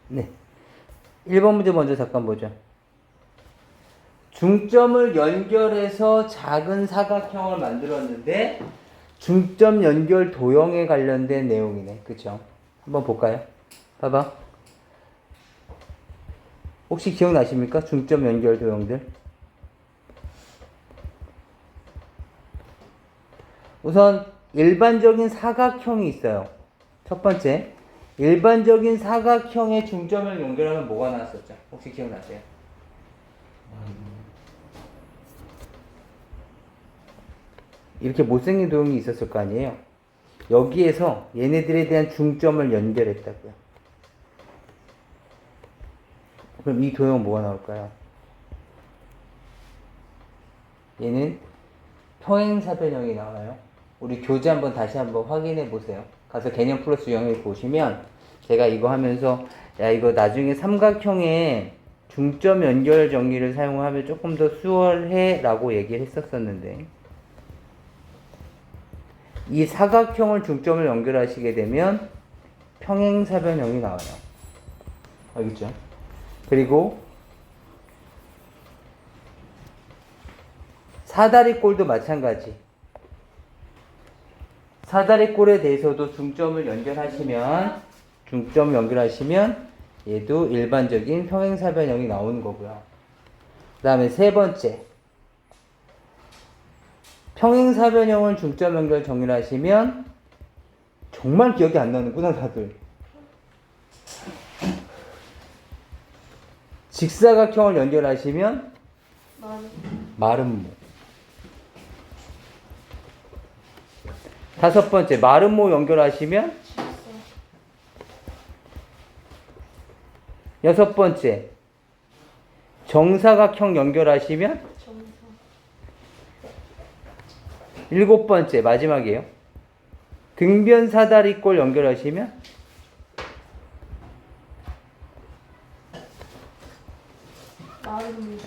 네. 1번 문제 먼저 잠깐 보죠. 중점을 연결해서 작은 사각형을 만들었는데 중점 연결 도형에 관련된 내용이네. 그쵸? 한번 볼까요? 봐봐. 혹시 기억나십니까? 중점 연결 도형들. 우선 일반적인 사각형이 있어요. 첫 번째, 일반적인 사각형의 중점을 연결하면 뭐가 나왔었죠? 혹시 기억나세요? 이렇게 못생긴 도형이 있었을 거 아니에요? 여기에서 얘네들에 대한 중점을 연결했다고요. 그럼 이 도형은 뭐가 나올까요? 얘는 평행사변형이 나와요. 우리 교재 한번 다시 한번 확인해 보세요. 가서 개념 플러스 유형을 보시면 제가 이거 하면서 야 이거 나중에 삼각형에 중점 연결 정리를 사용하면 조금 더 수월해 라고 얘기를 했었었는데 이 사각형을 중점을 연결하시게 되면 평행사변형이 나와요. 알겠죠? 그리고 사다리꼴도 마찬가지. 사다리꼴에 대해서도 중점을 연결하시면 얘도 일반적인 평행사변형이 나오는 거고요. 그 다음에 세 번째, 평행사변형을 중점 연결 정리를 하시면 정말 기억이 안 나는구나 다들. 직사각형을 연결하시면 마름모. 다섯 번째, 마름모 연결하시면 여섯 번째, 정사각형 연결하시면 일곱 번째, 마지막이에요. 등변사다리꼴 연결하시면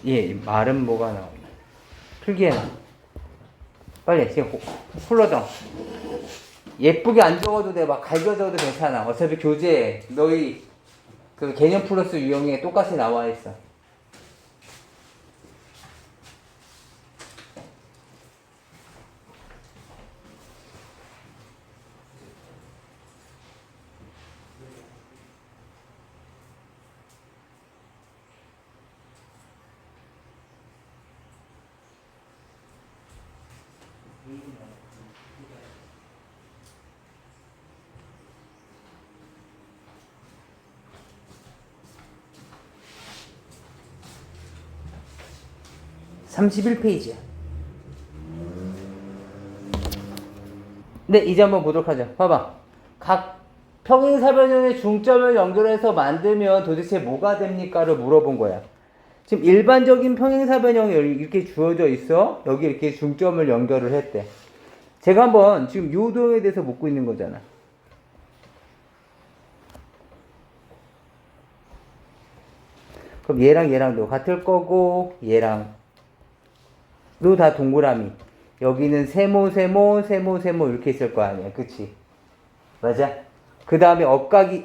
예, 마름모가 나옵니다. 필기해놔. 빨리 지금 풀러줘. 예쁘게 안 적어도 돼. 막 갈겨 적어도 괜찮아. 어차피 교재에 너희 그 개념 플러스 유형에 똑같이 나와 있어. (31페이지야) 네, 이제 한번 보도록 하죠. 봐봐. 각 평행사변형의 중점을 연결해서 만들면 도대체 뭐가 됩니까를 물어본 거야. 지금 일반적인 평행사변형이 이렇게 주어져 있어. 여기 이렇게 중점을 연결을 했대. 제가 한번 지금 요 도형에 대해서 묻고 있는 거잖아. 그럼 얘랑도 같을 거고 얘랑도 다 동그라미. 여기는 세모 이렇게 있을 거 아니야. 그치? 맞아? 그 다음에 억각이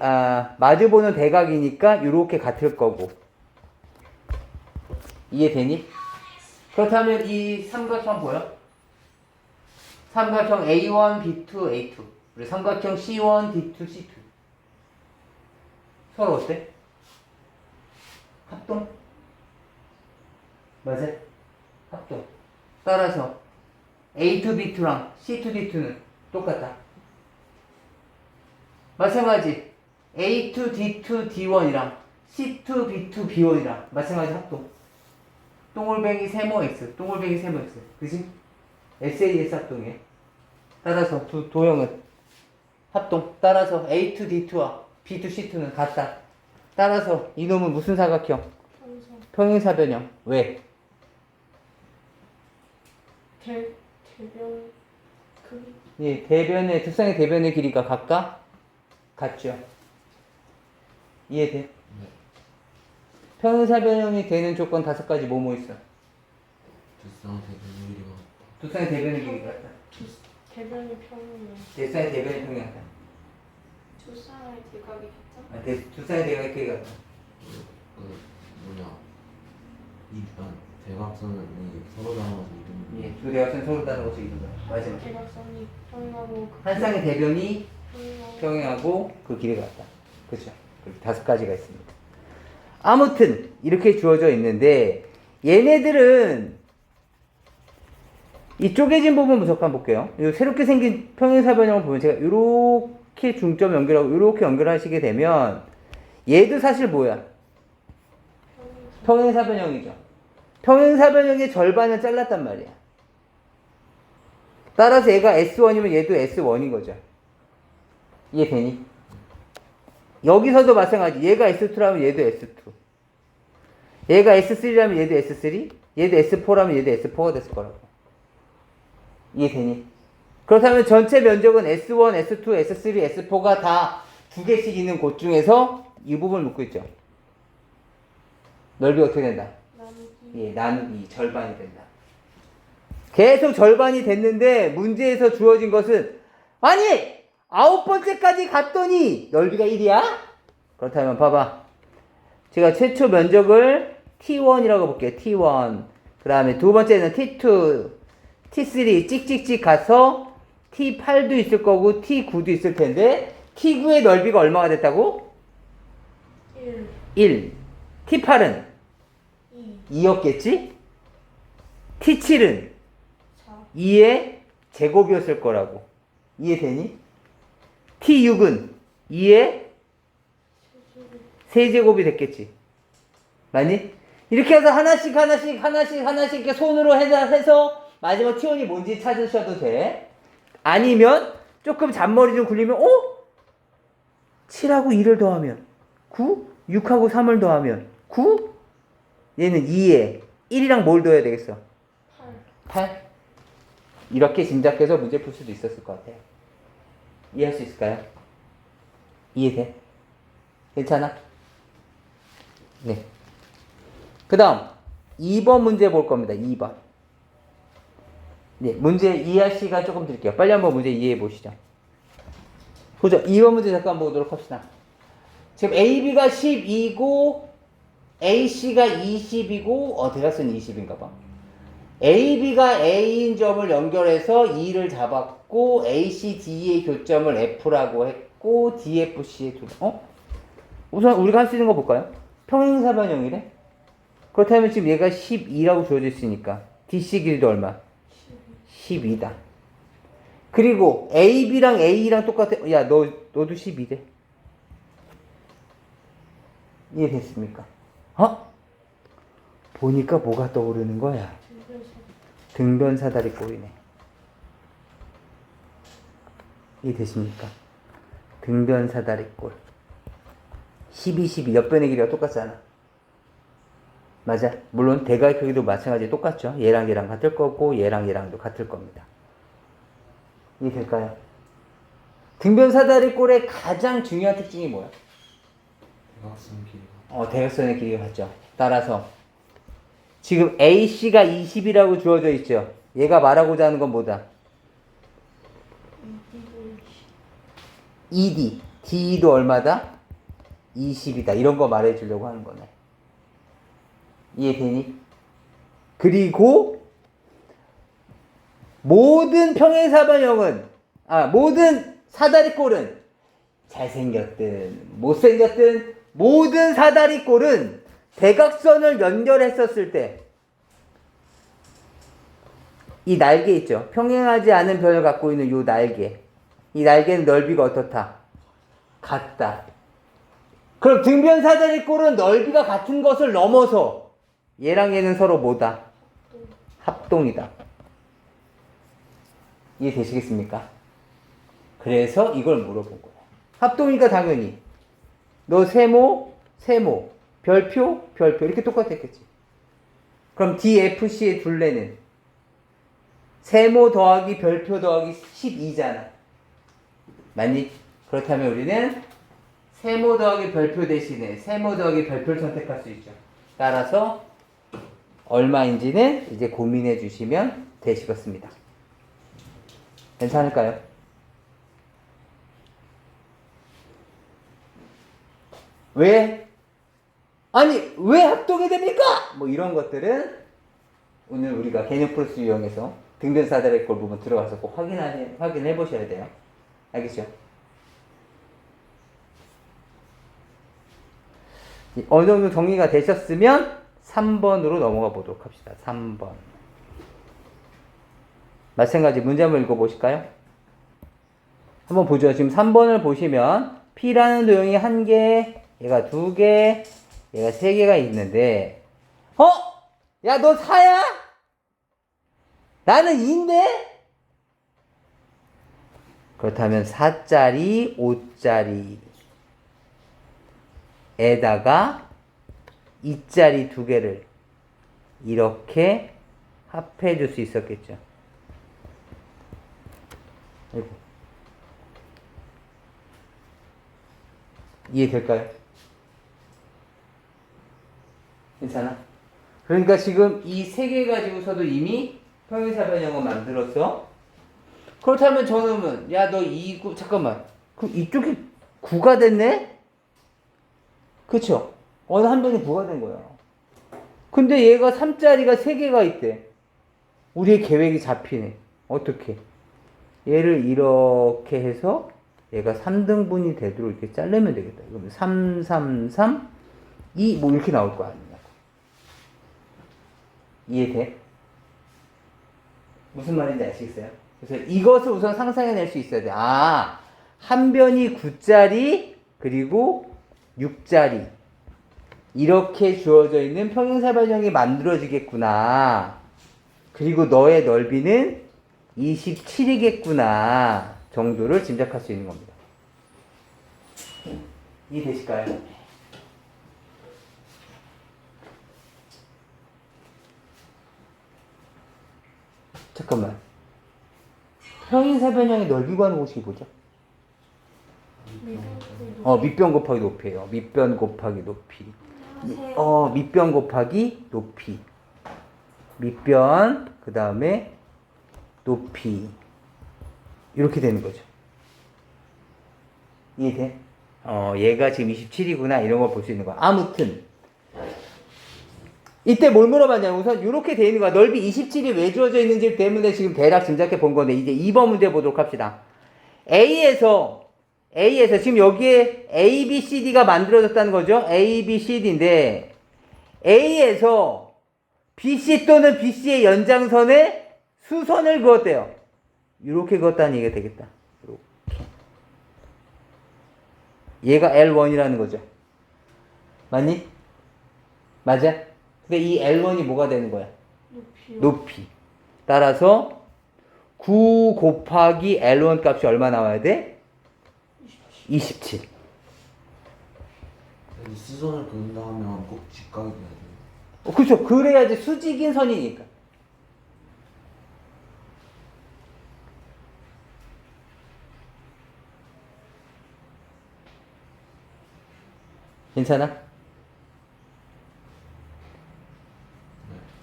마주보는 대각이니까 이렇게 같을 거고. 이해되니? 그렇다면 이 삼각형 보여? 삼각형 A1, B2, A2 그리고 삼각형 C1, D2, C2 서로 어때? 합동? 맞아? 합동. 따라서 A2, B2랑 C2, D2는 똑같다. 마찬가지 A2, D2, D1이랑 C2, B2, B1이랑 마찬가지 합동. 동글뱅이 세모 X, 동글뱅이 세모 X. 그치? SAS 합동이에요. 따라서 두 도형은 합동. 따라서 A2, D2와 B2, C2는 같다. 따라서 이놈은 무슨 사각형? 평행사변형. 왜? 대변 크기? 예, 대변의 두쌍의 대변의 길이가 같죠. 이해돼? 네. 평행사변형이 되는 조건 5가지 뭐 있어? 두쌍의 대변의 길이가 같다. 대변이 평이에요. 대쌍의 대변의 평행하다. 두 쌍의 대각이겠죠? 두 쌍의 대각이 같다. 뭐냐 대각선이 서로 닮아서 이동. 예, 두 대각선 서로 다른 것을 이루다. 맞아요. 대각선이 평행하고 한 쌍의 대변이 평행하고 평행하고 그 길이 같다. 그렇죠. 다섯 가지가 있습니다. 아무튼 이렇게 주어져 있는데 얘네들은 이 쪼개진 부분 분석 한번 볼게요. 이 새롭게 생긴 평행사변형을 보면 제가 이렇게 중점 연결하고 이렇게 연결하시게 되면 얘도 사실 뭐야? 평행사변형이죠. 평행사변형의 절반을 잘랐단 말이야. 따라서 얘가 S1이면 얘도 S1인 거죠. 이해되니? 여기서도 마찬가지. 얘가 S2라면 얘도 S2. 얘가 S3라면 얘도 S3. 얘도 S4라면 얘도 S4가 됐을 거라고. 이해되니? 그렇다면 전체 면적은 S1, S2, S3, S4가 다 두 개씩 있는 곳 중에서 이 부분을 묶고 있죠. 넓이 어떻게 된다? 예, 나누기 절반이 된다. 계속 절반이 됐는데 문제에서 주어진 것은 아니! 9번째까지 갔더니 넓이가 1이야? 그렇다면 봐봐. 제가 최초 면적을 T1이라고 볼게요. T1. 그 다음에 두 번째는 T2, T3 찍찍찍 가서 T8도 있을 거고 T9도 있을 텐데 T9의 넓이가 얼마가 됐다고? 1. T8은? 2였겠지? T7은? 2의 제곱이었을 거라고. 이해되니? T6은 2의 세제곱이 됐겠지. 맞니? 이렇게 해서 하나씩 이렇게 손으로 해서 마지막 T1이 뭔지 찾으셔도 돼. 아니면 조금 잔머리 좀 굴리면 7하고 2를 더하면 9? 6하고 3을 더하면 9? 얘는 2에 1이랑 뭘 더해야 되겠어? 8? 이렇게 짐작해서 문제 풀 수도 있었을 것 같아요. 이해할 수 있을까요? 이해돼? 괜찮아? 네. 그 다음 2번 문제 볼 겁니다. 2번. 네, 문제 이해할 시간 조금 드릴게요. 빨리 한번 문제 이해해 보시죠. 보죠. 2번 문제 잠깐 보도록 합시다. 지금 AB가 12고 AC가 20이고 대각선 20인가 봐. AB가 A인 점을 연결해서 2를 잡았고 AC, D의 교점을 F라고 했고 DFC의 우선 우리가 할 수 있는 거 볼까요? 평행사변형이래. 그렇다면 지금 얘가 12라고 주어져 있으니까 DC 길이도 얼마? 12다. 그리고 AB랑 A랑 똑같아. 야, 너도 12래. 이해됐습니까? 보니까 뭐가 떠오르는 거야? 등변 사다리 꼴이네. 이해되십니까? 등변 사다리 꼴. 12, 12 옆변의 길이가 똑같잖아. 맞아. 물론 대각의 크기도 마찬가지 똑같죠. 얘랑 얘랑 같을 거고 얘랑 얘랑도 같을 겁니다. 이해될까요? 등변 사다리 꼴의 가장 중요한 특징이 뭐야? 대각선 길이가. 대각선의 길이가 같죠. 따라서 지금 AC가 20이라고 주어져 있죠. 얘가 말하고자 하는 건 뭐다? ED. D도 얼마다? 20이다. 이런 거 말해주려고 하는 거네. 이해되니? 그리고 모든 평행사변형은 모든 사다리꼴은 잘생겼든 못생겼든 모든 사다리꼴은 대각선을 연결했었을 때 이 날개 있죠. 평행하지 않은 변을 갖고 있는 이 날개. 이 날개는 넓이가 어떻다? 같다. 그럼 등변 사다리꼴은 넓이가 같은 것을 넘어서 얘랑 얘는 서로 뭐다? 합동이다. 이해되시겠습니까? 그래서 이걸 물어본 거야. 합동이니까 당연히 너 세모, 별표 이렇게 똑같았겠지. 그럼 DFC의 둘레는 세모 더하기 별표 더하기 12잖아. 맞니? 그렇다면 우리는 세모 더하기 별표 대신에 세모 더하기 별표를 선택할 수 있죠. 따라서 얼마인지는 이제 고민해 주시면 되시겠습니다. 괜찮을까요? 왜? 아니, 왜 합동이 됩니까? 뭐 이런 것들은 오늘 우리가 개념 플러스 이용해서 등변사다리 꼴 부분 들어가서 꼭 확인해 보셔야 돼요. 알겠죠? 어느 정도 정리가 되셨으면 3번으로 넘어가 보도록 합시다. 3번. 마찬가지 문제 한번 읽어보실까요? 한번 보죠. 지금 3번을 보시면 P라는 도형이 1개, 얘가 2개, 얘가 3개가 있는데 야, 너 4야? 나는 2인데? 그렇다면 4짜리, 5짜리 에다가 2짜리 2개를 이렇게 합해 줄 수 있었겠죠. 아이고. 이해될까요? 괜찮아? 그러니까 지금 이 3개 가지고서도 이미 평행사 변형을 만들었어. 그렇다면 저놈은 야, 너 2구 잠깐만. 그럼 이쪽이 9가 됐네? 그쵸? 어느 한 변이 9가 된 거야. 근데 얘가 3짜리가 3개가 있대. 우리의 계획이 잡히네. 어떻게? 얘를 이렇게 해서 얘가 3등분이 되도록 이렇게 자르면 되겠다. 그러면 3, 3, 3, 2, 뭐 이렇게 나올 거 아니냐고. 이해돼? 무슨 말인지 아시겠어요? 그래서 이것을 우선 상상해낼 수 있어야 돼. 아, 한 변이 9짜리, 그리고 6짜리. 이렇게 주어져 있는 평행사 변형이 만들어지겠구나. 그리고 너의 넓이는 27이겠구나. 정도를 짐작할 수 있는 겁니다. 이해되실까요? 잠깐만. 평행사 변형의 넓이 구하는 공식이 뭐죠? 밑변 곱하기 높이에요. 밑변 곱하기 높이. 밑변 곱하기 높이. 밑변, 그 다음에 높이. 이렇게 되는 거죠. 이해돼? 얘가 지금 27이구나. 이런 걸 볼 수 있는 거야. 아무튼. 이때 뭘 물어봤냐면 우선 이렇게 돼 있는 거야. 넓이 27이 왜 주어져 있는지 때문에 지금 대략 짐작해 본 건데 이제 2번 문제 보도록 합시다. A에서 지금 여기에 A, B, C, D가 만들어졌다는 거죠. A, B, C, D인데 A에서 BC 또는 BC의 연장선에 수선을 그었대요. 이렇게 그었다는 얘기가 되겠다. 이렇게. 얘가 L1이라는 거죠. 맞니? 맞아? 근데 이 L1이 뭐가 되는 거야? 높이. 따라서 9 곱하기 L1 값이 얼마 나와야 돼? 27. 수선을 그은다면 꼭 직각이 돼야 돼요. 그렇죠. 그래야지 수직인 선이니까. 괜찮아?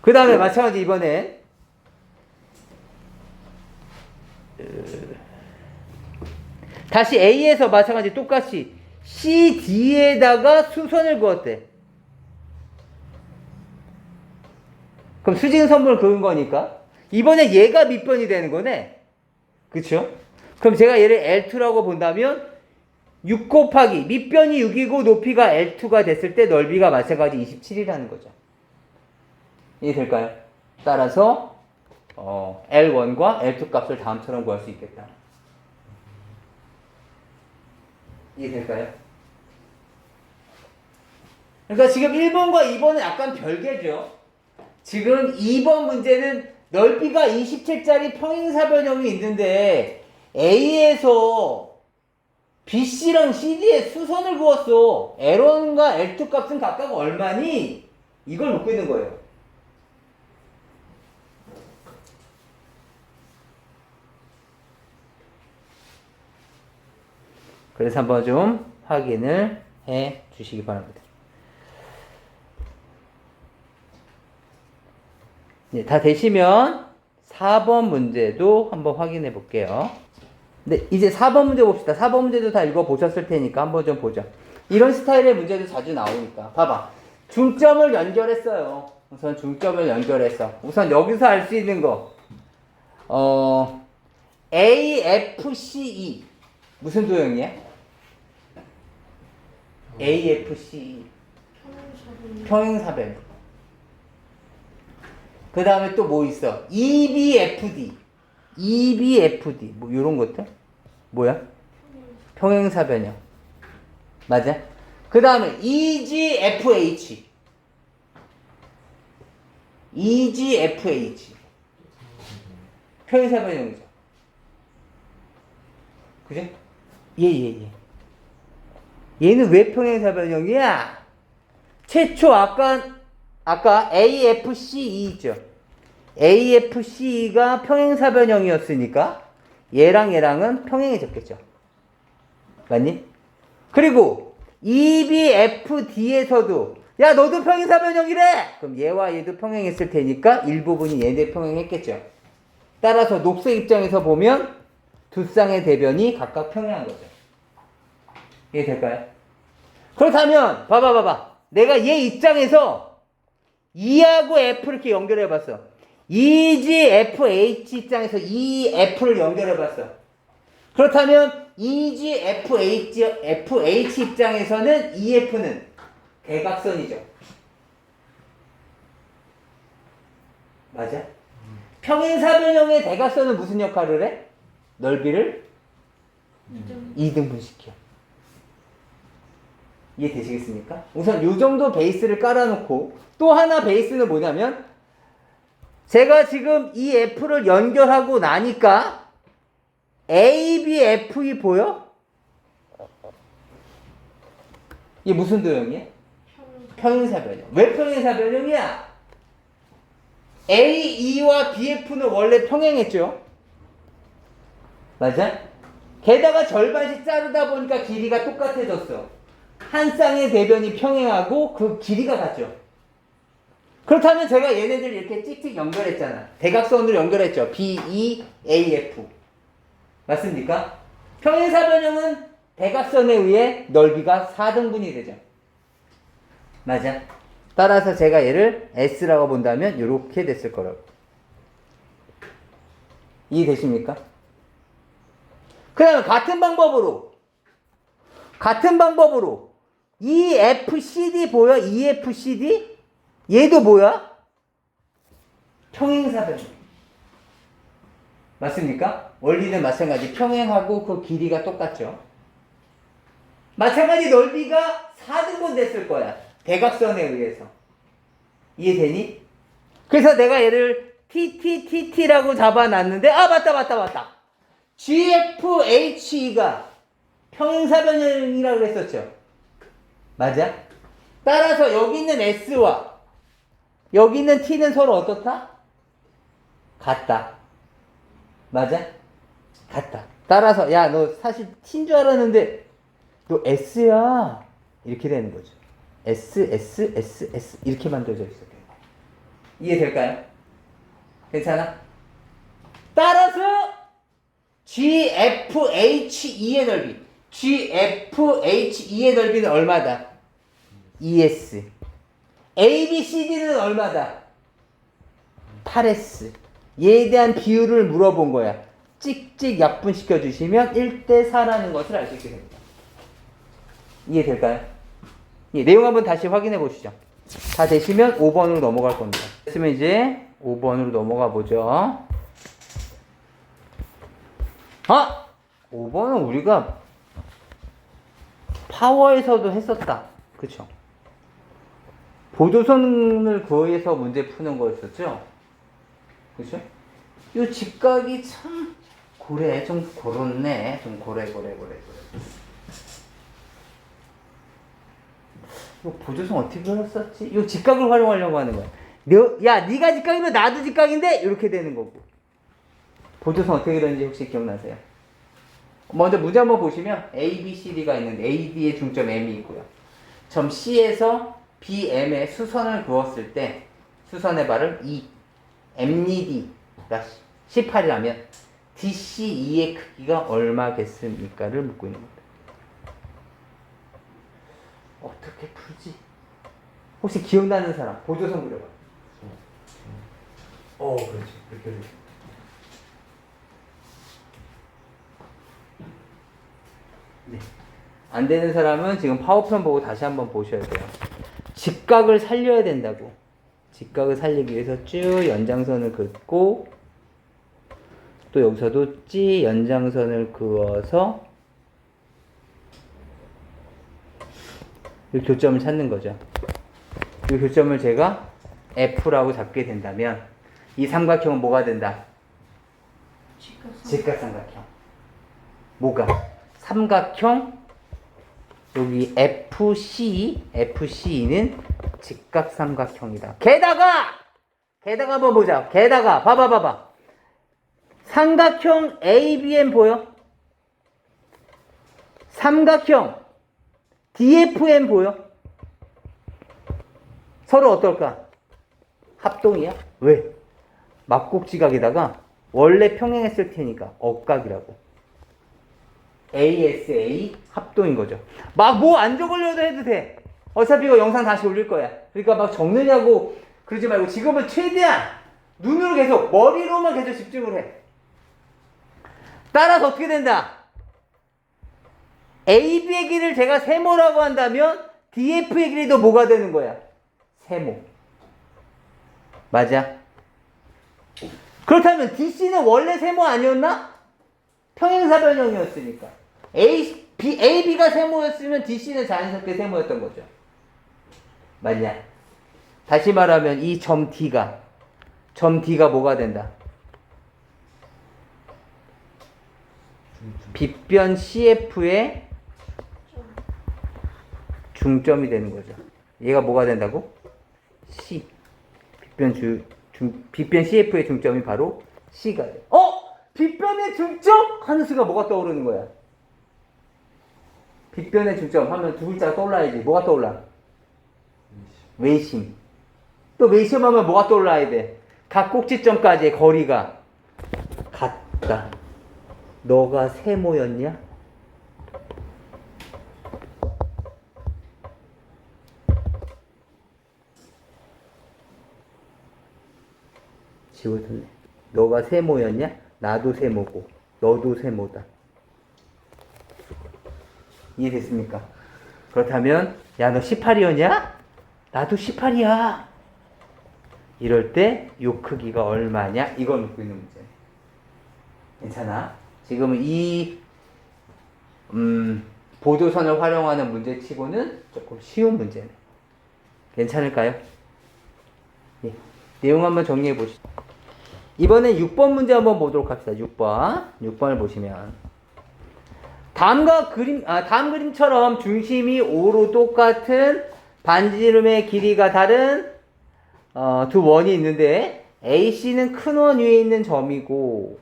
그 다음에 마찬가지 이번엔 다시 A에서 마찬가지 똑같이 CD에다가 수선을 그었대. 그럼 수직선분을 그은 거니까 이번에 얘가 밑변이 되는 거네. 그쵸? 그럼 제가 얘를 L2라고 본다면 6 곱하기 밑변이 6이고 높이가 L2가 됐을 때 넓이가 마찬가지 27이라는 거죠. 이해될까요? 따라서 L1과 L2 값을 다음처럼 구할 수 있겠다. 이해될까요? 그러니까 지금 1번과 2번은 약간 별개죠. 지금 2번 문제는 넓이가 27짜리 평행사 변형이 있는데 A에서 BC랑 CD에 수선을 그었어. L1과 L2 값은 각각 얼마니? 이걸 묻고 있는 거예요. 그래서 한번 좀 확인을 해 주시기 바랍니다. 네, 다 되시면 4번 문제도 한번 확인해 볼게요. 네, 이제 4번 문제 봅시다. 4번 문제도 다 읽어 보셨을 테니까 한번 좀 보죠. 이런 스타일의 문제도 자주 나오니까. 봐봐. 중점을 연결했어요. 우선 중점을 연결했어. 우선 여기서 알 수 있는 거. AFCE. 무슨 도형이야? AFCE. 평행사변. 그 다음에 또 뭐 있어? EBFD. EBFD. 뭐, 요런 것들? 뭐야? 평행사변형. 맞아? 그 다음에 EGFH. EGFH. 평행사변형이죠. 그죠? 예. 얘는 왜 평행사변형이야? 최초 아까 AFCE죠. AFCE가 평행사변형이었으니까 얘랑은 평행해졌겠죠. 맞니? 그리고 EBFD에서도 야 너도 평행사변형이래! 그럼 얘와 얘도 평행했을 테니까 일부분이 얘네 평행했겠죠. 따라서 녹색 입장에서 보면 두 쌍의 대변이 각각 평행한 거죠. 이해될까요? 그렇다면 봐봐. 내가 얘 입장에서 E하고 F 이렇게 연결해봤어. EGFH 입장에서 EF를 연결해봤어. 그렇다면 EGFH 입장에서는 EF는 대각선이죠. 맞아? 평행사변형의 대각선은 무슨 역할을 해? 넓이를 2등분시켜. 이해되시겠습니까? 우선 이 정도 베이스를 깔아놓고 또 하나 베이스는 뭐냐면 제가 지금 이 F를 연결하고 나니까 ABFE 보여? 이게 무슨 도형이야? 평행사변형. 왜 평행사변형이야? AE와 BF는 원래 평행했죠? 맞아? 게다가 절반씩 자르다 보니까 길이가 똑같아졌어. 한 쌍의 대변이 평행하고 그 길이가 같죠. 그렇다면 제가 얘네들 이렇게 찍찍 연결했잖아. 대각선으로 연결했죠. BEAF. 맞습니까? 평행사변형은 대각선에 의해 넓이가 4등분이 되죠. 맞아. 따라서 제가 얘를 S라고 본다면 이렇게 됐을 거라고. 이해되십니까? 그 다음에 같은 방법으로 EFCD 보여? EFCD? 얘도 뭐야? 평행사변형. 맞습니까? 원리는 마찬가지. 평행하고 그 길이가 똑같죠. 마찬가지 넓이가 4등분 됐을 거야. 대각선에 의해서. 이해되니? 그래서 내가 얘를 TTTT라고 잡아놨는데 맞다. GFHE가 평행사변형이라고 그랬었죠. 맞아? 따라서 여기 있는 S와 여기 있는 T는 서로 어떻다? 같다. 맞아? 같다. 따라서 야 너 사실 T인 줄 알았는데 너 S야. 이렇게 되는 거죠. S 이렇게 만들어져 있어요. 이해될까요? 괜찮아? 따라서 GFHE의 넓이. GFHE의 넓이는 얼마다? ES. ABCD는 얼마다? 8S. 얘에 대한 비율을 물어본 거야. 찍찍 약분시켜 주시면 1대4라는 것을 알 수 있게 됩니다. 이해될까요? 예, 내용 한번 다시 확인해 보시죠. 다 되시면 5번으로 넘어갈 겁니다. 됐으면 이제 5번으로 넘어가 보죠. 5번은 우리가 파워에서도 했었다. 그쵸? 보조선을 구해서 문제 푸는 거였었죠? 그쵸? 이 직각이 참 좀 고렇네. 좀 고래. 이거 보조선 어떻게 그렸었지? 이 직각을 활용하려고 하는 거야. 야, 네가 직각이면 나도 직각인데? 이렇게 되는 거고. 보조선 어떻게 그렸는지 혹시 기억나세요? 먼저 문제 한번 보시면 A, B, C, D가 있는데 A, D의 중점 M이 있고요. 점 C에서 B, M의 수선을 그었을 때 수선의 발을 E, MD가 18이라면 DCE의 크기가 얼마겠습니까?를 묻고 있는 겁니다. 어떻게 풀지? 혹시 기억나는 사람 보조선 그려봐. 그렇지. 그렇게. 네. 안 되는 사람은 지금 파워편 보고 다시 한번 보셔야 돼요. 직각을 살려야 된다고. 직각을 살리기 위해서 쭉 연장선을 긋고 또 여기서도 찌 연장선을 그어서 이 교점을 찾는 거죠. 이 교점을 제가 F라고 잡게 된다면 이 삼각형은 뭐가 된다? 직각삼각형. 뭐가? 삼각형 여기 FC는 직각삼각형이다. 게다가 한번 보자. 게다가 봐봐. 삼각형 ABM 보여? 삼각형 DFM 보여? 서로 어떨까? 합동이야? 왜? 막곡지각에다가 원래 평행했을 테니까 억각이라고. ASA 합동인 거죠. 막 뭐 안 적으려도 해도 돼. 어차피 이거 영상 다시 올릴 거야. 그러니까 막 적느냐고 그러지 말고 지금은 최대한 눈으로 계속 머리로만 계속 집중을 해. 따라서 어떻게 된다? AB의 길이를 제가 세모라고 한다면 DF의 길이도 뭐가 되는 거야? 세모. 맞아? 그렇다면 DC는 원래 세모 아니었나? 평행사변형이었으니까. AB가 세모였으면 DC는 자연스럽게 세모였던 거죠. 맞냐? 다시 말하면 이 점 D가 뭐가 된다? 빗변 CF의 중점이 되는 거죠. 얘가 뭐가 된다고? C. 빗변 CF의 중점이 바로 C가 돼. 빗변의 중점? 하는 수가 뭐가 떠오르는 거야? 빗변의 중점 하면 두 글자가 떠올라야지. 뭐가 떠올라? 외심. 또 외심 하면 뭐가 떠올라야 돼? 각 꼭지점까지의 거리가 같다. 너가 세모였냐? 지워졌네. 너가 세모였냐? 나도 세모고 너도 세모다. 이해됐습니까? 그렇다면 야 너 18이었냐? 나도 18이야. 이럴 때 요 크기가 얼마냐? 이걸 묻고 있는 문제. 괜찮아? 지금은 이 보조선을 활용하는 문제치고는 조금 쉬운 문제네. 괜찮을까요? 예. 내용 한번 정리해 보시죠. 이번엔 6번 문제 한번 보도록 합시다. 6번을 보시면 다음 그림처럼 중심이 O로 똑같은 반지름의 길이가 다른 두 원이 있는데 AC는 큰 원 위에 있는 점이고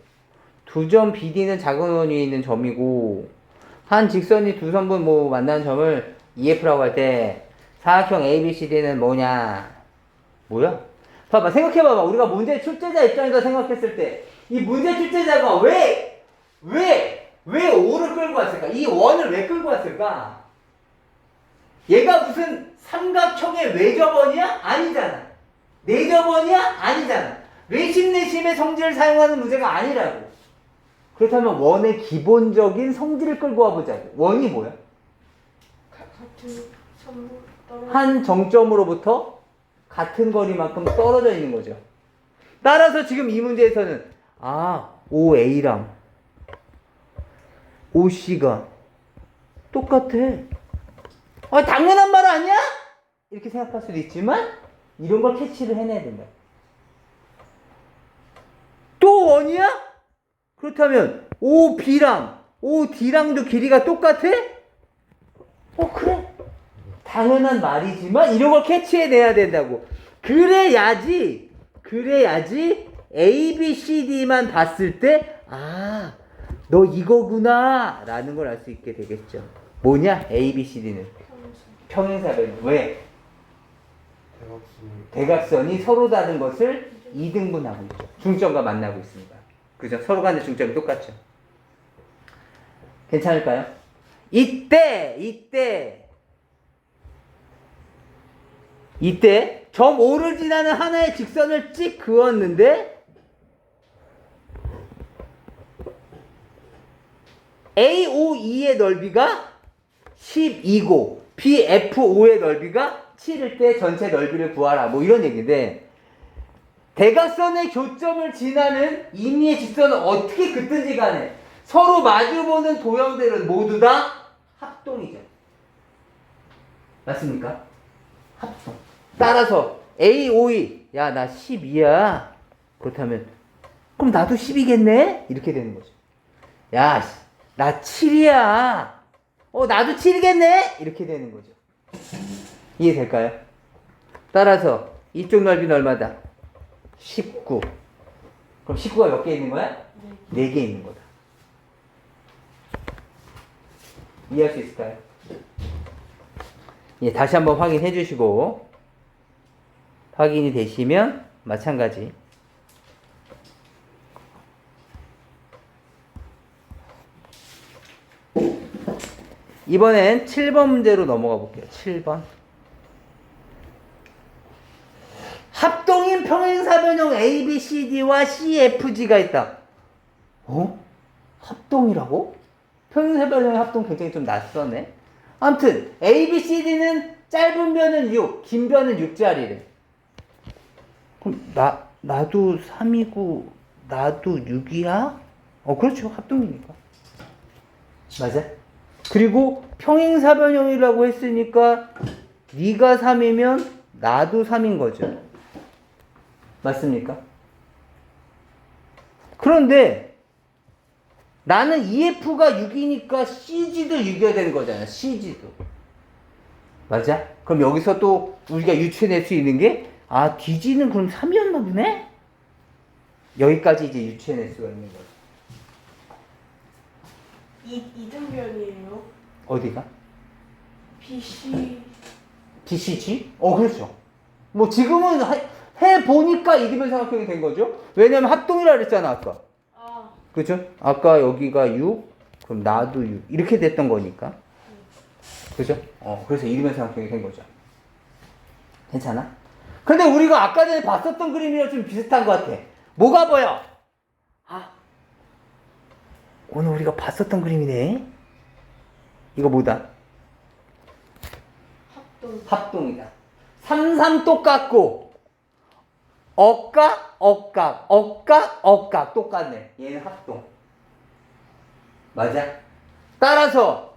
두 점 BD는 작은 원 위에 있는 점이고 한 직선이 두 선분 만나는 점을 EF라고 할 때 사각형 ABCD는 뭐냐? 뭐야? 봐봐, 생각해봐봐. 우리가 문제 출제자 입장에서 생각했을 때 이 문제 출제자가 왜 5를 끌고 왔을까? 이 원을 왜 끌고 왔을까? 얘가 무슨 삼각형의 외접원이야? 아니잖아. 내접원이야? 아니잖아. 외심 내심의 성질을 사용하는 문제가 아니라고. 그렇다면 원의 기본적인 성질을 끌고 와보자고. 원이 뭐야? 같은 선물 떨어져. 한 정점으로부터 같은 거리만큼 떨어져 있는 거죠. 따라서 지금 이 문제에서는 OA랑 OC가 똑같아. 당연한 말 아니야? 이렇게 생각할 수도 있지만 이런 걸 캐치를 해내야 된다. 또 원이야? 그렇다면 OB랑 OD랑도 길이가 똑같아? 그래. 당연한 말이지만 이런 걸 캐치해내야 된다고. 그래야지 ABCD만 봤을 때 너 이거구나 라는 걸 알 수 있게 되겠죠. 뭐냐? ABCD는 평행사변. 왜? 대각선이 서로 다른 것을 이등분하고 있죠. 중점과 만나고 있습니다. 그죠? 서로 간의 중점이 똑같죠. 괜찮을까요? 이때 이때 점 O를 지나는 하나의 직선을 찍 그었는데 AOE의 넓이가 12고 BFO의 넓이가 7일 때 전체 넓이를 구하라. 뭐 이런 얘기인데 대각선의 교점을 지나는 임의의 직선은 어떻게 긋든지 간에 서로 마주보는 도형들은 모두 다 합동이죠. 맞습니까? 합동. 따라서 AOE 야 나 12야. 그렇다면 그럼 나도 10이겠네? 이렇게 되는 거죠. 야 나 7이야. 나도 7이겠네? 이렇게 되는 거죠. 이해될까요? 따라서 이쪽 넓이는 얼마다? 19. 그럼 19가 몇 개 있는 거야? 4개 있는 거다. 이해할 수 있을까요? 예, 다시 한번 확인해 주시고 확인이 되시면 마찬가지. 이번엔 7번 문제로 넘어가 볼게요. 7번. 합동인 평행사변형 ABCD와 CFG가 있다. 합동이라고? 평행사변형의 합동 굉장히 좀 낯서네. 아무튼 ABCD는 짧은 변은 6, 긴 변은 6짜리래. 그럼 나도 3이고 나도 6이야? 그렇죠. 합동이니까. 맞아? 그리고 평행사변형이라고 했으니까 네가 3이면 나도 3인 거죠. 맞습니까? 그런데 나는 EF가 6이니까 CG도 6이어야 되는 거잖아. CG도. 맞아? 그럼 여기서 또 우리가 유추해낼 수 있는 게 DG는 그럼 3이었나 보네? 여기까지 이제 유추해낼 수가 있는 거죠. 이등변이에요. 어디가? BCG? 그렇죠. 뭐 지금은 해보니까 이등변 삼각형이 된 거죠. 왜냐면 합동이라 그랬잖아 아까. 그죠? 아까 여기가 6, 그럼 나도 6 이렇게 됐던 거니까. 그죠? 그래서 이등변 삼각형이 된 거죠. 괜찮아? 근데 우리가 아까 전에 봤었던 그림이랑 좀 비슷한 것 같아. 뭐가 보여? 오늘 우리가 봤었던 그림이네. 이거 뭐다? 합동이다. 3, 3 똑같고 억각 똑같네. 얘는 합동. 맞아? 따라서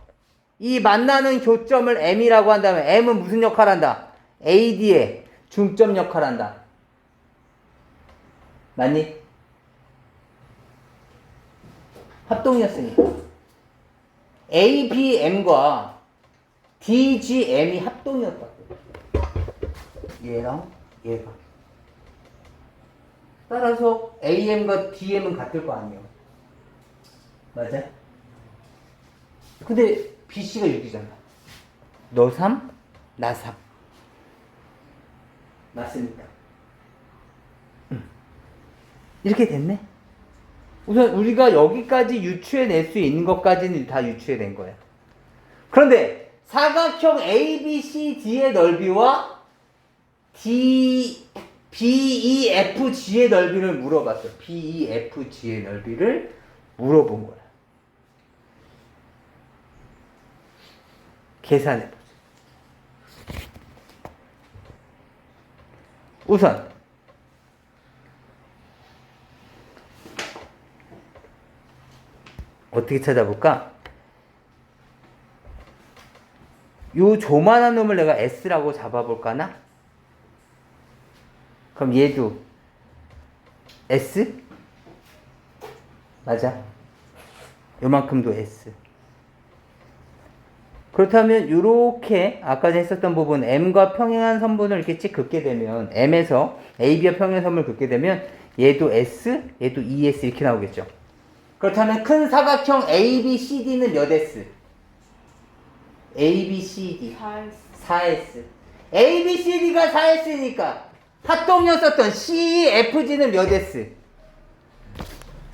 이 만나는 교점을 M이라고 한다면 M은 무슨 역할을 한다? AD의 중점 역할을 한다. 맞니? 합동이었으니까 ABM과 DGM이 합동이었다. 얘랑 얘가. 따라서 AM과 DM은 같을 거 아니에요. 맞아? 근데 BC가 6이잖아. 너 3, 나 3. 맞습니까? 이렇게 됐네. 우선 우리가 여기까지 유추해낼 수 있는 것까지는 다 유추해낸 거야. 그런데 사각형 ABCD의 넓이와 BEFG의 넓이를 물어봤어. BEFG의 넓이를 물어본 거야. 계산해보자. 우선 어떻게 찾아볼까? 요 조만한 놈을 내가 S라고 잡아볼까나? 그럼 얘도 S? 맞아. 요만큼도 S. 그렇다면 요렇게 아까 했었던 부분 M과 평행한 선분을 이렇게 찍 긋게 되면 M에서 AB와 평행한 선분을 긋게 되면 얘도 S, 얘도 ES 이렇게 나오겠죠. 그렇다면 큰 사각형 ABCD는 몇 S? ABCD 4S. ABCD가 4S니까 합동이었었던 CFG는 몇 S?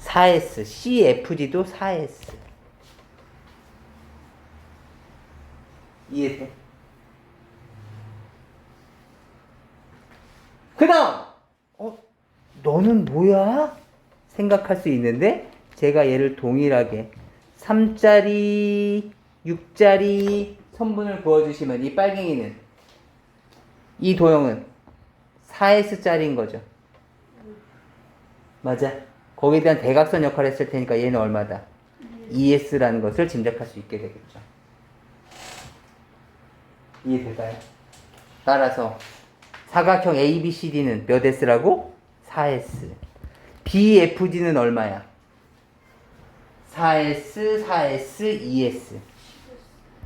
4S. CFG도 4S. 이해돼? 그 다음 너는 뭐야? 생각할 수 있는데 제가 얘를 동일하게 3짜리 6짜리 선분을 그어주시면 이 빨갱이는 이 도형은 4S짜리인 거죠. 맞아. 거기에 대한 대각선 역할을 했을 테니까 얘는 얼마다? 2S라는 것을 짐작할 수 있게 되겠죠. 이해될까요? 따라서 사각형 ABCD는 몇 S라고? 4S. BFG는 얼마야? 4S, 4S, 2S.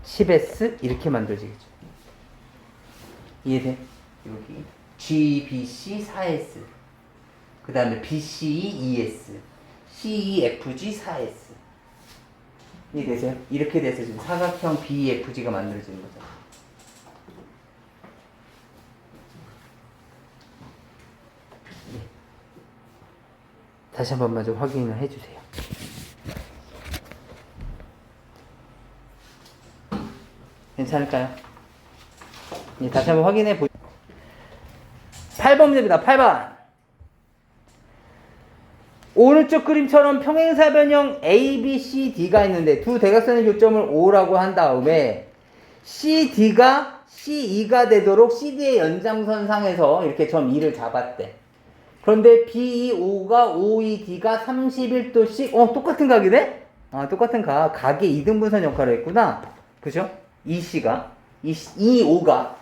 10S 이렇게 만들어지겠죠. 이해돼? 여기 GBC 4S. 그 다음에 BCE 2S. CEFG 4S. 이해되세요? 이렇게 돼서 지금 사각형 BFG가 만들어지는 거죠. 다시 한 번만 좀 확인을 해주세요. 괜찮을까요? 예, 다시 한번 확인해 보시죠. 8번 문제입니다. 8번. 오른쪽 그림처럼 평행사변형 A, B, C, D가 있는데 두 대각선의 교점을 O라고 한 다음에 CD가 CE가 되도록 CD의 연장선상에서 이렇게 점 E를 잡았대. 그런데 BEO가 OED가 31도씩 똑같은 각이네? 똑같은 각. 각의 이등분선 역할을 했구나. 그죠? EC가 EO가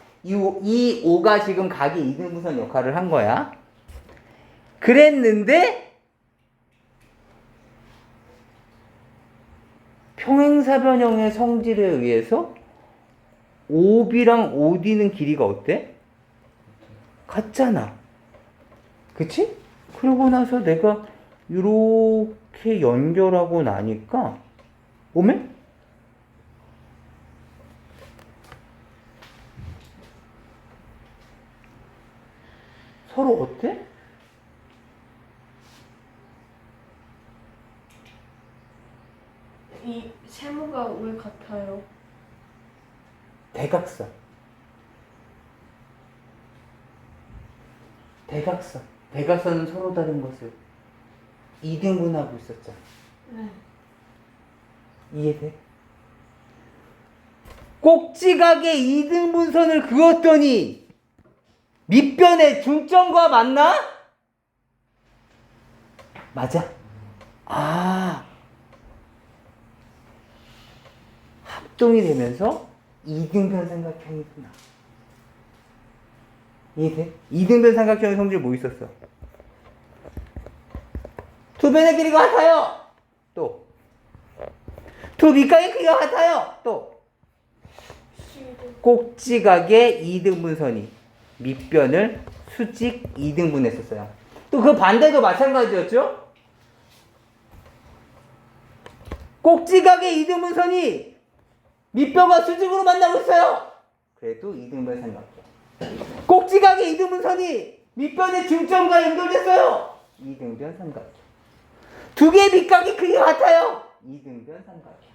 지금 각의 이등분선 역할을 한 거야. 그랬는데 평행사변형의 성질에 의해서 OB랑 OD는 길이가 어때? 같잖아. 그치? 그러고 나서 내가 이렇게 연결하고 나니까 오메? 서로 어때? 이 세모가 왜 같아요? 대각선. 대각선은 서로 다른 것을 이등분하고 있었잖아. 네. 이해돼? 꼭지각의 이등분선을 그었더니 밑변의 중점과 맞나? 맞아. 합동이 되면서 이등변 삼각형이구나. 이해돼? 이등변 삼각형의 성질 뭐 있었어? 두 변의 길이가 같아요. 또. 두 밑각의 길이가 같아요. 또. 꼭지각의 이등분선이 밑변을 수직 이등분했었어요. 또 그 반대도 마찬가지였죠? 꼭지각의 이등분선이 밑변과 수직으로 만나고 있어요. 그래도 이등변 삼각형. 꼭지각의 이등분선이 밑변의 중점과 연결됐어요. 이등변 삼각형. 두 개의 밑각이 크기가 같아요. 이등변 삼각형.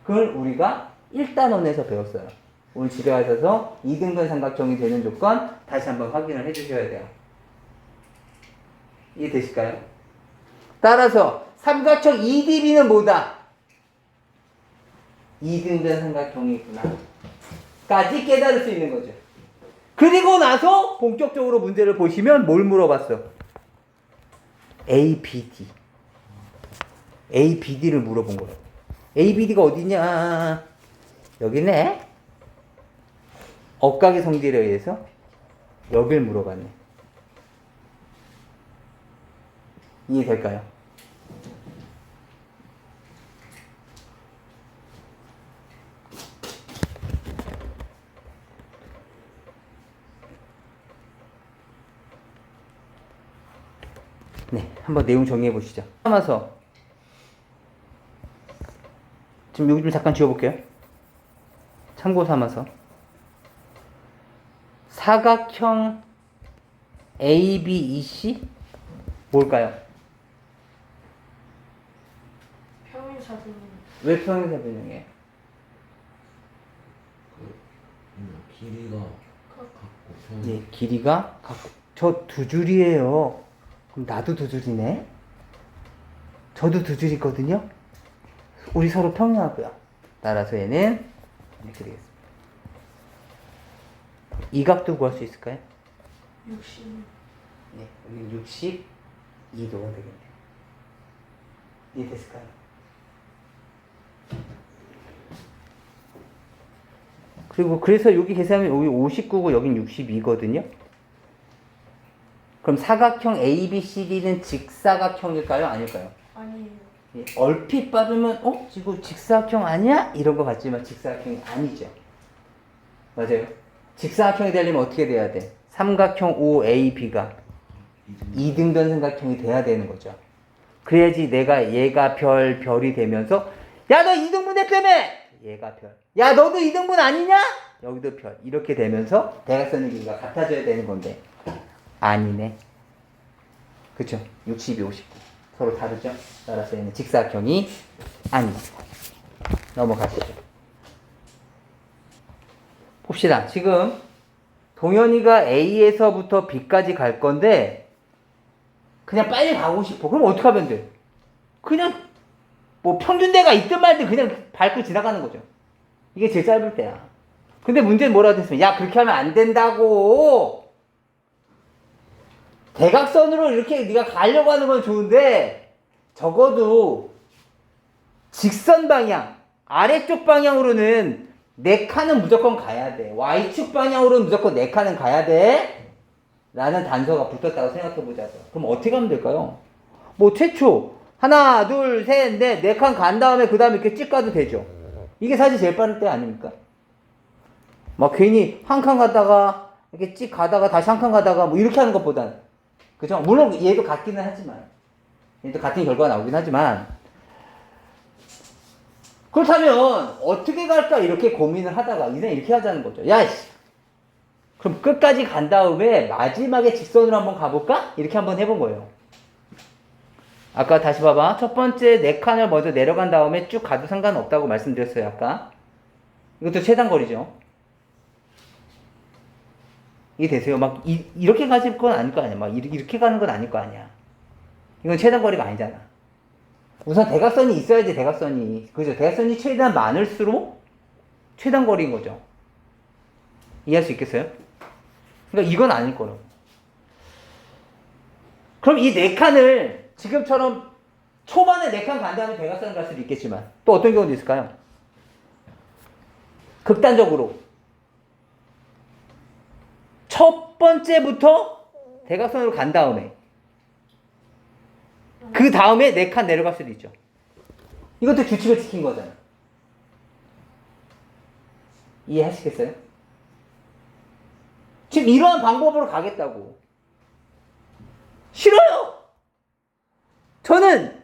그걸 우리가 1단원에서 배웠어요. 오늘 집에 가셔서 이등변 삼각형이 되는 조건 다시 한번 확인을 해주셔야 돼요. 이해되실까요? 따라서 삼각형 EDB는 뭐다? 이등변 삼각형이구나 까지 깨달을 수 있는 거죠. 그리고 나서 본격적으로 문제를 보시면 뭘 물어봤어? ABD. ABD를 물어본 거예요. ABD가 어디냐? 여기네. 억각의 성질에 의해서 여길 물어봤네. 이해될까요? 네, 한번 내용 정리해 보시죠. 삼아서 지금 여기 좀 잠깐 지워볼게요. 참고 삼아서 사각형 ABEC 뭘까요? 평행사변형. 왜 평행사변형이에요? 길이가 같고 예, 길이가 같고 저 두 줄이에요. 그럼 나도 두 줄이네. 저도 두 줄이거든요. 우리 서로 평행하고요. 따라서 얘는 이렇게 되겠습니다. 이 각도 구할 수 있을까요? 60. 네, 여기 62도가 되겠네요. 이해됐을까요? 그리고 그래서 여기 계산하면 여기 59고 여긴 62거든요. 그럼 사각형 ABCD는 직사각형일까요? 아닐까요? 아니에요. 예, 얼핏 봐두면 이거 직사각형 아니야? 이런 거 같지만 직사각형이 아니죠. 맞아요. 직사각형이 되려면 어떻게 돼야 돼? 삼각형 OAB가 이등변 삼각형이 돼야 되는 거죠. 그래야지 내가 얘가 별이 되면서 야 너 이등분 했다며! 얘가 별. 야 너도 이등분 아니냐? 여기도 별. 이렇게 되면서 대각선의 길이가 같아져야 되는 건데 아니네. 그쵸? 62, 59 서로 다르죠? 따라서 얘는 직사각형이 아니죠. 넘어가시죠. 봅시다. 지금 동현이가 A에서부터 B까지 갈 건데 그냥 빨리 가고 싶어. 그럼 어떻게 하면 돼? 그냥 뭐 평균대가 있든 말든 그냥 밟고 지나가는 거죠. 이게 제일 짧을 때야. 근데 문제는 뭐라고 했으면 야 그렇게 하면 안 된다고. 대각선으로 이렇게 네가 가려고 하는 건 좋은데 적어도 직선 방향 아래쪽 방향으로는 네 칸은 무조건 가야 돼. Y축 방향으로는 무조건 네 칸은 가야 돼. 라는 단서가 붙었다고 생각해보자고요. 그럼 어떻게 하면 될까요? 뭐 최초 하나 둘 셋 넷 네 칸 간 다음에 그 다음에 이렇게 찍 가도 되죠. 이게 사실 제일 빠를 때 아닙니까? 막 괜히 한 칸 가다가 이렇게 찍 가다가 다시 한 칸 가다가 뭐 이렇게 하는 것보다는 그죠? 물론 얘도 같기는 하지만 얘도 같은 결과가 나오긴 하지만 그렇다면 어떻게 갈까 이렇게 고민을 하다가 이제 이렇게 하자는 거죠. 야 씨, 그럼 끝까지 간 다음에 마지막에 직선으로 한번 가볼까? 이렇게 한번 해본 거예요. 아까 다시 봐봐. 첫 번째 네 칸을 먼저 내려간 다음에 쭉 가도 상관없다고 말씀드렸어요. 아까 이것도 최단거리죠. 이게 되세요? 막 이렇게 가질 건 아닐 거 아니야. 막 이렇게 가는 건 아닐 거 아니야. 이건 최단거리가 아니잖아. 우선 대각선이 있어야지. 대각선이 그죠? 대각선이 최대한 많을수록 최단거리인 거죠. 이해할 수 있겠어요? 그러니까 이건 아닐 거라고. 그럼 이 네 칸을 지금처럼 초반에 네 칸 간 다음에 대각선을 갈 수도 있겠지만 또 어떤 경우도 있을까요? 극단적으로 첫 번째부터 대각선으로 간 다음에 그 다음에 네 칸 내려갈 수도 있죠. 이것도 규칙을 지킨 거잖아. 이해하시겠어요? 지금 이러한 방법으로 가겠다고. 싫어요! 저는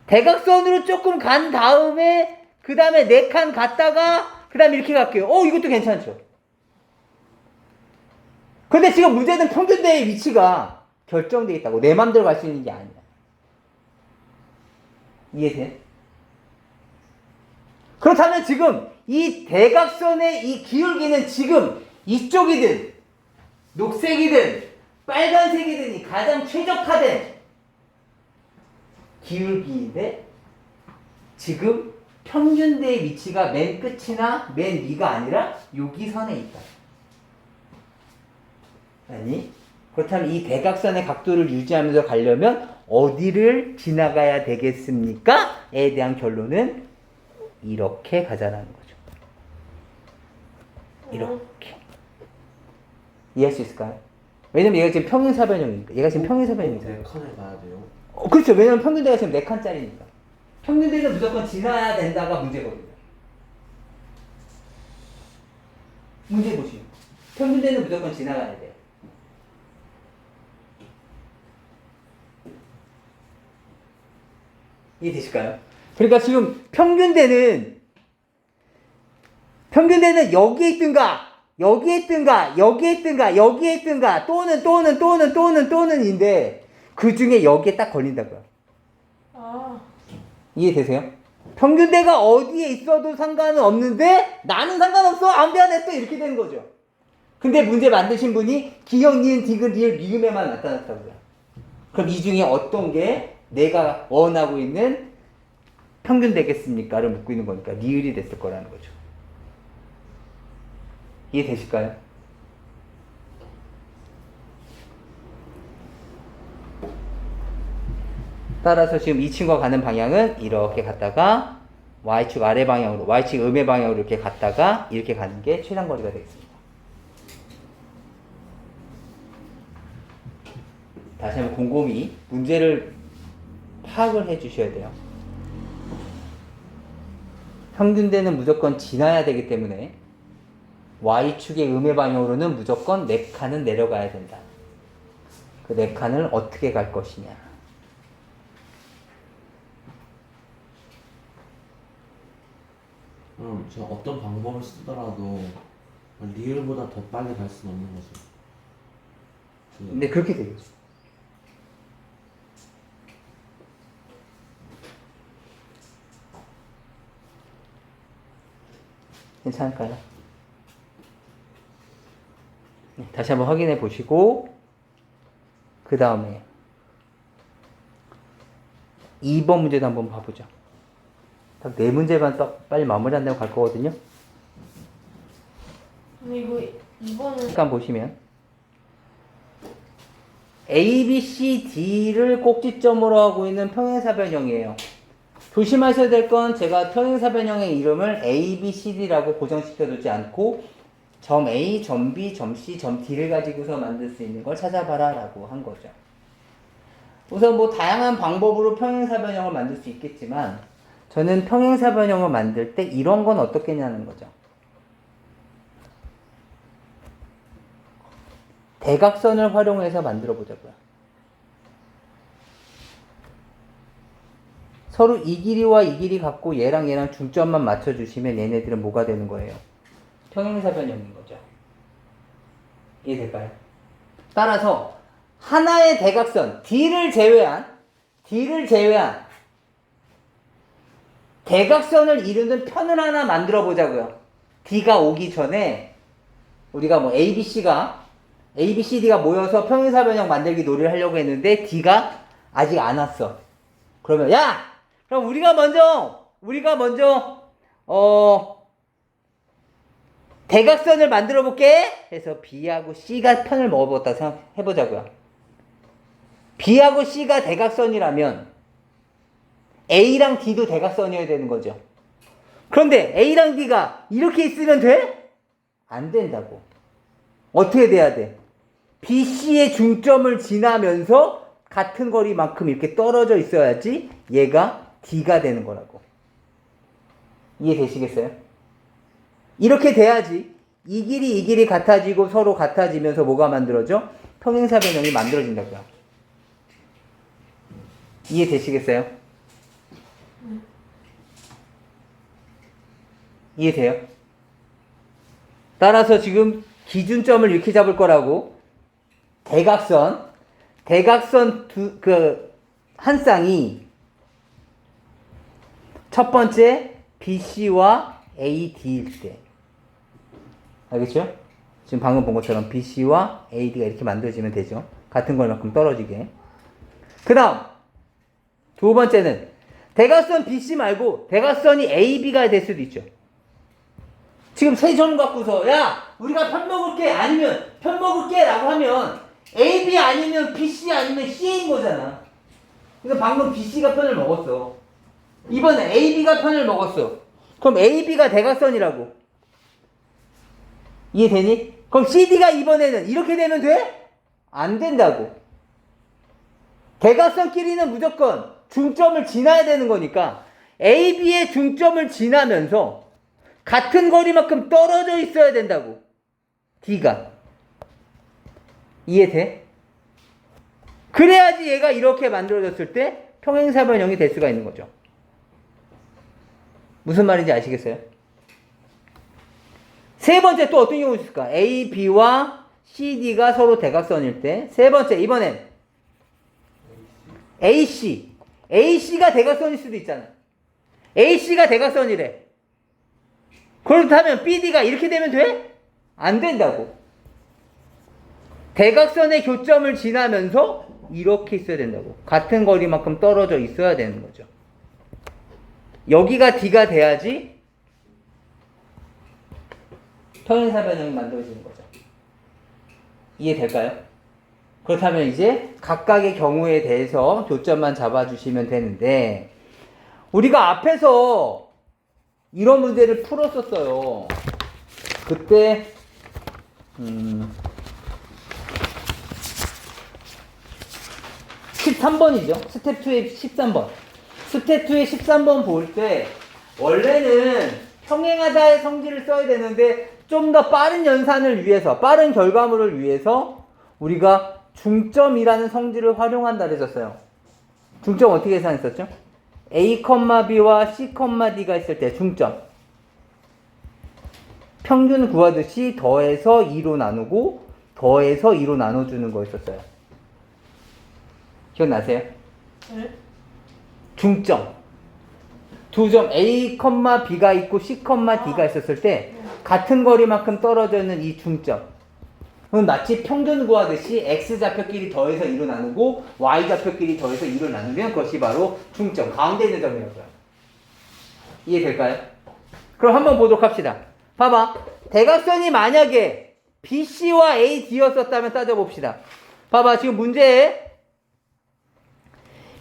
대각선으로 조금 간 다음에 그 다음에 네 칸 갔다가 그 다음에 이렇게 갈게요. 이것도 괜찮죠. 근데 지금 문제는 평균대의 위치가 결정되어 있다고. 내 맘대로 갈 수 있는 게 아니야. 이해돼? 그렇다면 지금 이 대각선의 이 기울기는 지금 이쪽이든 녹색이든 빨간색이든 가장 최적화된 기울기인데 지금 평균대의 위치가 맨 끝이나 맨 위가 아니라 여기 선에 있다. 아니, 그렇다면 이 대각선의 각도를 유지하면서 가려면 어디를 지나가야 되겠습니까? 에 대한 결론은 이렇게 가자라는 거죠. 이렇게. 이해할 수 있을까요? 왜냐면 얘가 지금 평균사변형이니까. 얘가 지금 평균사변형이니까. 네 칸을 가야 돼요. 그렇죠. 왜냐면 평균대가 지금 4칸짜리니까. 평균대는 무조건 지나야 된다가 문제거든요. 문제 보시죠. 평균대는 무조건 지나가야 돼요. 이해되실까요? 그러니까 지금 평균대는 여기에 있든가 여기에 있든가 여기에 있든가 여기에 있든가 또는인데 그 중에 여기에 딱 걸린다고요. 아, 이해되세요? 평균대가 어디에 있어도 상관은 없는데 나는 상관없어 아무 데나 냅둬 이렇게 되는 거죠. 근데 문제 만드신 분이 기역, 니은, 디귿, 리을, 미음에만 나타났다고요. 그럼 이 중에 어떤 게 내가 원하고 있는 평균 되겠습니까?를 묻고 있는 거니까 리을이 됐을 거라는 거죠. 이해되실까요? 따라서 지금 이 친구가 가는 방향은 이렇게 갔다가 Y축 아래 방향으로, Y축 음의 방향으로 이렇게 갔다가 이렇게 가는 게 최단거리가 되겠습니다. 다시 한번 곰곰이 문제를 파악을 해 주셔야 돼요. 평균대는 무조건 지나야 되기 때문에 Y축의 음의 방향으로는 무조건 4칸은 내려가야 된다. 그 4칸을 어떻게 갈 것이냐. 그럼 저 어떤 방법을 쓰더라도 리을보다 더 빨리 갈 수는 없는 거죠. 근데 그렇게 되겠죠. 괜찮을까요? 네, 다시 한번 확인해 보시고 그 다음에 2번 문제도 한번 봐보죠. 딱 4문제만 딱 빨리 마무리 한다고 갈 거거든요. 근데 이거 2번은 잠깐 보시면 A, B, C, D를 꼭지점으로 하고 있는 평행사변형이에요. 조심하셔야 될 건 제가 평행사변형의 이름을 A, B, C, D라고 고정시켜 두지 않고 점 A, 점 B, 점 C, 점 D를 가지고서 만들 수 있는 걸 찾아봐라 라고 한 거죠. 우선 뭐 다양한 방법으로 평행사변형을 만들 수 있겠지만 저는 평행사변형을 만들 때 이런 건 어떻겠냐는 거죠. 대각선을 활용해서 만들어 보자고요. 서로 이 길이와 이 길이 같고 얘랑 얘랑 중점만 맞춰주시면 얘네들은 뭐가 되는 거예요? 평행사변형인 거죠. 이해될까요? 따라서 하나의 대각선 D를 제외한 대각선을 이루는 편을 하나 만들어 보자고요. D가 오기 전에 우리가 뭐 A, B, C, D가 모여서 평행사변형 만들기 놀이를 하려고 했는데 D가 아직 안 왔어. 그러면 그럼 우리가 먼저 대각선을 만들어 볼게 해서 B하고 C가 편을 먹어보겠다 생각해 보자고요. B하고 C가 대각선이라면 A랑 D도 대각선이어야 되는 거죠. 그런데 A랑 D가 이렇게 있으면 돼? 안 된다고. 어떻게 돼야 돼? B, C의 중점을 지나면서 같은 거리만큼 이렇게 떨어져 있어야지 얘가 D가 되는 거라고. 이해되시겠어요? 이렇게 돼야지 이 길이 같아지고 서로 같아지면서 뭐가 만들어져? 평행사변형이 만들어진다고요. 이해되시겠어요? 이해돼요? 따라서 지금 기준점을 이렇게 잡을 거라고. 대각선 한 쌍이 첫 번째 BC와 AD일 때. 알겠죠? 지금 방금 본 것처럼 BC와 AD가 이렇게 만들어지면 되죠. 같은 걸만큼 떨어지게. 그 다음 두 번째는 대각선 BC 말고 대각선이 AB가 될 수도 있죠. 지금 세 점 갖고서 우리가 편 먹을게 라고 하면 AB 아니면 BC 아니면 C인 거잖아. 그래서 방금 BC가 편을 먹었어. 이번에 AB가 편을 먹었어. 그럼 AB가 대각선이라고. 이해되니? 그럼 CD가 이번에는 이렇게 되면 돼? 안 된다고. 대각선끼리는 무조건 중점을 지나야 되는 거니까 AB의 중점을 지나면서 같은 거리만큼 떨어져 있어야 된다고. D가. 이해돼? 그래야지 얘가 이렇게 만들어졌을 때 평행사변형이 될 수가 있는 거죠. 무슨 말인지 아시겠어요? 세 번째 또 어떤 경우 있을까? A, B와 C, D가 서로 대각선일 때. 세 번째, 이번엔 AC. AC가 대각선일 수도 있잖아. AC가 대각선이래. 그렇다면 BD가 이렇게 되면 돼? 안 된다고. 대각선의 교점을 지나면서 이렇게 있어야 된다고. 같은 거리만큼 떨어져 있어야 되는 거죠. 여기가 D가 돼야지 평행사 변형이 만들어지는 거죠. 이해될까요? 그렇다면 이제 각각의 경우에 대해서 교점만 잡아주시면 되는데, 우리가 앞에서 이런 문제를 풀었었어요. 그때 13번이죠. 스텝 2의 13번. 스텝 2의 13번 볼 때 원래는 평행하다의 성질을 써야 되는데 좀 더 빠른 연산을 위해서, 빠른 결과물을 위해서 우리가 중점이라는 성질을 활용한다 그랬었어요. 중점 어떻게 계산했었죠? A, B와 C, D가 있을 때 중점. 평균 구하듯이 더해서 2로 나누고 더해서 2로 나눠주는 거였었어요. 기억나세요? 네? 중점. 두 점 A, B가 있고 C, D가 있었을 때 같은 거리만큼 떨어져 있는 이 중점. 그럼 마치 평균 구하듯이 X좌표끼리 더해서 2로 나누고 Y좌표끼리 더해서 2로 나누면 그것이 바로 중점, 가운데 있는 점이라고요. 이해될까요? 그럼 한번 보도록 합시다. 봐봐. 대각선이 만약에 BC와 AD였었다면 따져봅시다. 봐봐. 지금 문제에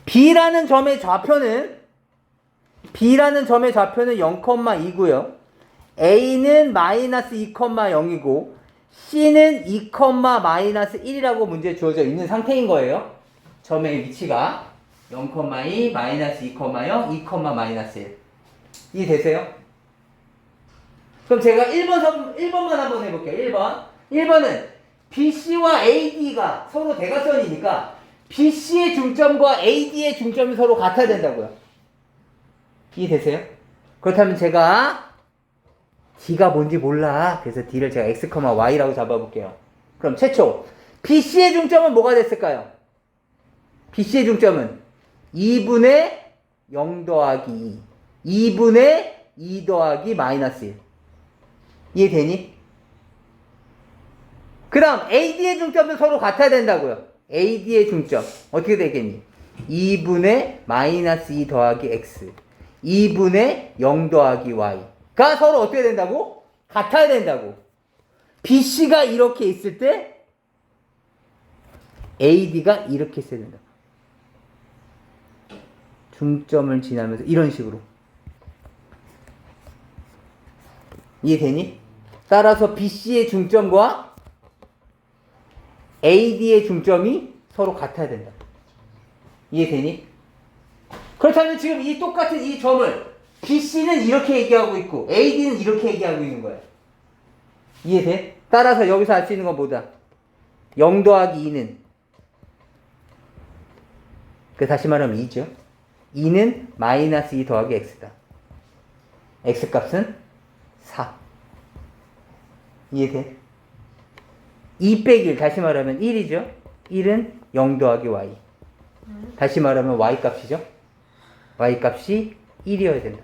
B라는 점의 좌표는 0,2고요. A는 마이너스 2,0이고 C는 2,-1이라고 문제에 주어져 있는 상태인 거예요. 점의 위치가 0,2, 마이너스 2,0, 2,-1. 이해되세요? 그럼 제가 1번만 한번 해볼게요. 1번은 BC와 AD가 서로 대각선이니까 BC의 중점과 AD의 중점이 서로 같아야 된다고요. 이해되세요? 그렇다면 제가 D가 뭔지 몰라. 그래서 D를 제가 X, Y라고 잡아볼게요. 그럼 최초 BC의 중점은 뭐가 됐을까요? BC의 중점은 2분의 0 더하기 2 2분의 2 더하기 마이너스 1. 이해되니? 그 다음 AD의 중점도 서로 같아야 된다고요. AD의 중점 어떻게 되겠니? 2분의 마이너스 2 더하기 X 2분의 0 더하기 Y가 서로 어떻게 된다고? 같아야 된다고. BC가 이렇게 있을 때 AD가 이렇게 있어야 된다. 중점을 지나면서 이런 식으로. 이해되니? 따라서 BC의 중점과 AD의 중점이 서로 같아야 된다. 이해되니? 그렇다면 지금 이 똑같은 이 점을 BC는 이렇게 얘기하고 있고 AD는 이렇게 얘기하고 있는 거야. 이해돼? 따라서 여기서 알 수 있는 건 뭐다? 0 더하기 2는 다시 말하면 2죠. 2는 마이너스 2 더하기 X다. X 값은 4. 이해돼? 2 빼기 1 다시 말하면 1이죠. 1은 0 더하기 Y. 다시 말하면 Y 값이죠. Y 값이 1이어야 된다.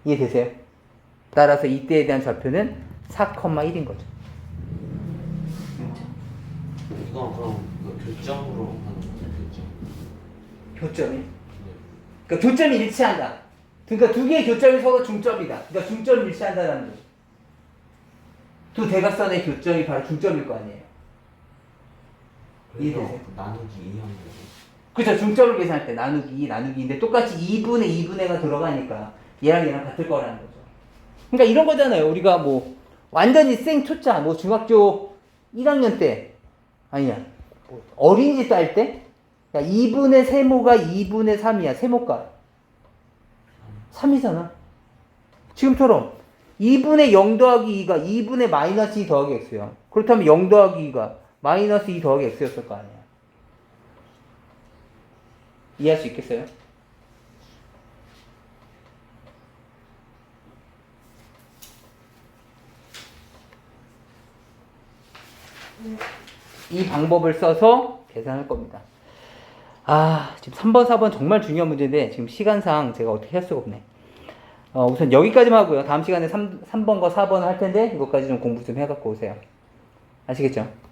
이해되세요? 따라서 이때에 대한 좌표는 4,1인 거죠. 이건 그럼 교점으로 하는 거죠? 교점. 교점이? 그러니까 교점이 일치한다. 그러니까 두 개의 교점이 서로 중점이다. 그러니까 중점이 일치한다는 거죠. 두 대각선의 교점이 바로 중점일 거 아니에요. 이해되세요? 나누기 2 하는 거죠. 그죠. 중점을 계산할 때 나누기 2인데 똑같이 2분의 2분의가 들어가니까 얘랑 같을 거라는 거죠. 그러니까 이런 거잖아요. 우리가 뭐 완전히 생초짜 뭐 중학교 1학년 때 아니야 뭐 어린이집 딸 때 2분의 세모가 2분의 3이야. 세모가 3이잖아. 지금처럼 2분의 0 더하기 2가 2분의 마이너스 2 더하기 X야. 그렇다면 0 더하기 2가 마이너스 2 더하기 X였을 거 아니야. 이해할 수 있겠어요? 이 방법을 써서 계산할 겁니다. 지금 3번, 4번 정말 중요한 문제인데 지금 시간상 제가 어떻게 할 수가 없네. 우선 여기까지만 하고요. 다음 시간에 3번과 4번을 할 텐데 이것까지 좀 공부 좀 해갖고 오세요. 아시겠죠?